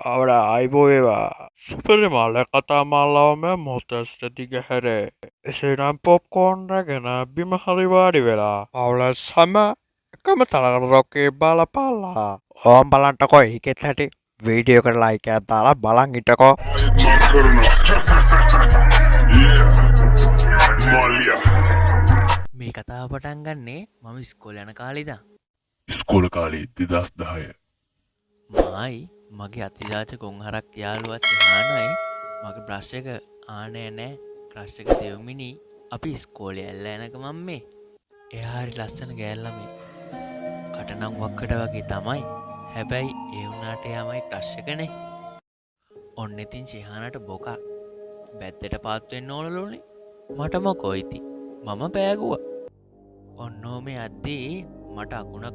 Ahora aibo eva. Super male kata malao me motas diga here. Esenan popcorn ragana bima haliwari vela. Paula sama එකම තරගරොකේ බලපාලා ඕම් බලන්ටකෝ ඒකෙත් හැටි video එකට like එකක් දාලා බලන් හිටකෝ මේ කතාව පටන් ගන්නේ මම ඉස්කෝලේ යන කාලේදා. ඉස්කෝල කාලේ 2010. මායි මගේ අතිජාත කොංහරක් යාළුවත් එහානයි මගේ බ්‍රෂ් එක ආනේ නැහැ. ක්‍රෂ් එක දෙවමිනි අපි ඉස්කෝලේ ඇල්ල යනක මම මේ. එයා හරි ලස්සන ගෑල් ළමයි. කටනම් වක්කට වගේ තමයි. හැබැයි ඒ වුණාට එයාමයි ක්‍රෂ් එකනේ. ඔන්න ඉතින් චේහානට බොකා බැද්දට පාත් වෙන්න ඕනලෝනේ. මට මොකෝ ඉතින් මම පෑගුවා. ඔන්නෝ මේ අද්දී මට අකුණක්